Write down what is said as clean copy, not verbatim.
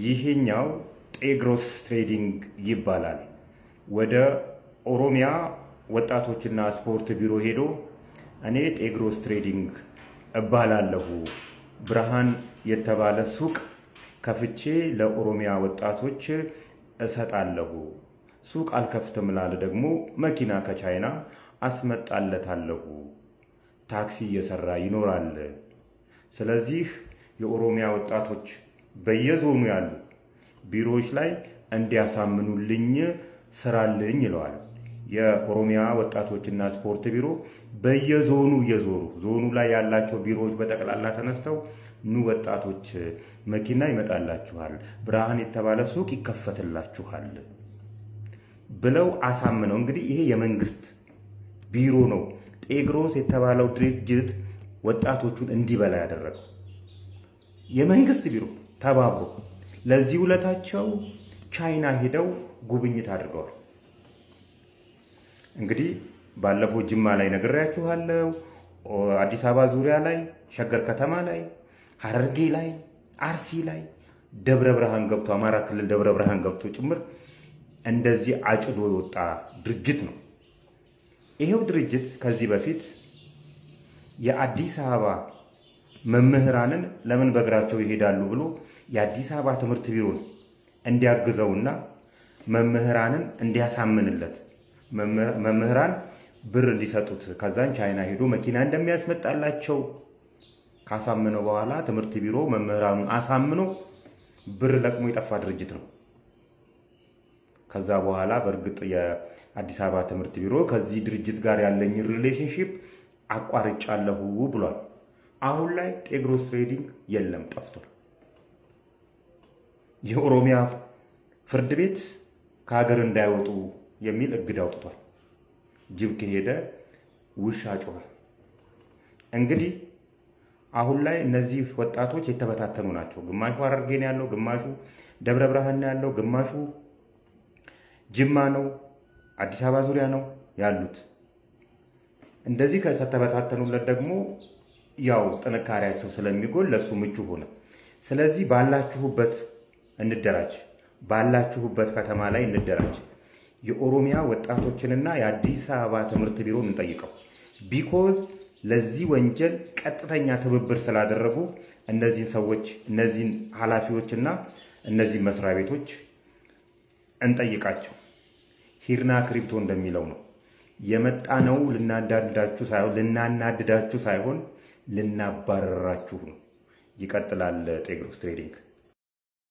ይሄኛው ጤግሮስ ትሬዲንግ ይባላል። ወደ ኦሮሚያ ወጣቶችና ስፖርት ቢሮ ሄዶ እኔ ጤግሮስ ትሬዲንግ እባላለሁ፣ ብርሃን የተባለ ሱቅ ከፍቼ ለኦሮሚያ ወጣቶች እሰጣለሁ፣ ሱቅ አልከፍትም ላለ ደግሞ መኪና ከቻይና አስመጣለታለሁ፣ ታክሲ እየሰራ ይኖራል። ስለዚህ የኦሮሚያ ወጣቶች በየዞኑ ያሉ ቢሮዎች ላይ እንዲያሳምኑልኝ ስራልኝ ይለዋል። የኦሮሚያ ወጣቶችና ስፖርት ቢሮ በየዞኑ እየዞሩ ዞኑ ላይ ያላቸው ቢሮዎች በጠቅላላ ተነስተው ኑ ወጣቶች መኪና ይመጣላችኋል፣ ብርሃን የተባለ ሱቅ ይከፈትላችኋል ብለው አሳምነው። እንግዲህ ይሄ የመንግስት ቢሮ ነው። ጤግሮስ የተባለው ድርጅት ወጣቶቹን እንዲበላ ያደረገው የመንግስት ቢሮ ተባብሮ፣ ለዚህ ውለታቸው ቻይና ሄደው ጉብኝት አድርገዋል። እንግዲህ ባለፈው ጅማ ላይ ነግሬያችኋለሁ። አዲስ አበባ ዙሪያ ላይ፣ ሸገር ከተማ ላይ፣ ሐረርጌ ላይ፣ አርሲ ላይ፣ ደብረ ብርሃን ገብቶ አማራ ክልል ደብረ ብርሃን ገብቶ ጭምር እንደዚህ አጭዶ የወጣ ድርጅት ነው። ይሄው ድርጅት ከዚህ በፊት የአዲስ አበባ መምህራንን ለምን በእግራቸው ይሄዳሉ ብሎ የአዲስ አበባ ትምህርት ቢሮን እንዲያግዘውና መምህራንን እንዲያሳምንለት መምህራን ብር እንዲሰጡት ከዛን ቻይና ሄዶ መኪና እንደሚያስመጣላቸው ካሳምነው በኋላ ትምህርት ቢሮ መምህራኑን አሳምኖ ብር ለቅሞ የጠፋ ድርጅት ነው። ከዛ በኋላ በእርግጥ የአዲስ አበባ ትምህርት ቢሮ ከዚህ ድርጅት ጋር ያለኝ ሪሌሽንሺፕ አቋርጫለሁ ብሏል። አሁን ላይ ጤግሮስ ትሬዲንግ የለም፣ ጠፍቷል። የኦሮሚያ ፍርድ ቤት ከሀገር እንዳይወጡ የሚል እግድ አውጥቷል። ጅብ ከሄደ ውሻ ጮኸ። እንግዲህ አሁን ላይ እነዚህ ወጣቶች የተበታተኑ ናቸው። ግማሹ ሐረርጌ ነው ያለው፣ ግማሹ ደብረ ብርሃን ነው ያለው፣ ግማሹ ጅማ ነው፣ አዲስ አበባ ዙሪያ ነው ያሉት። እንደዚህ ከተበታተኑለት ደግሞ ያው ጥንካሬያቸው ስለሚጎል ለሱ ምቹ ሆነ። ስለዚህ ባላችሁበት እንደራጅ፣ ባላችሁበት ከተማ ላይ እንደራጅ። የኦሮሚያ ወጣቶችንና የአዲስ አበባ ትምህርት ቢሮን እንጠይቀው። ቢኮዝ ለዚህ ወንጀል ቀጥተኛ ትብብር ስላደረጉ እነዚህን ሰዎች፣ እነዚህን ኃላፊዎችና እነዚህ መስሪያ ቤቶች እንጠይቃቸው። ሂርና ክሪፕቶ እንደሚለው ነው የመጣነው ልናናድዳችሁ ሳይሆን ልናባረራችሁ ነው። ይቀጥላል ጤግሮስ ትሬዲንግ።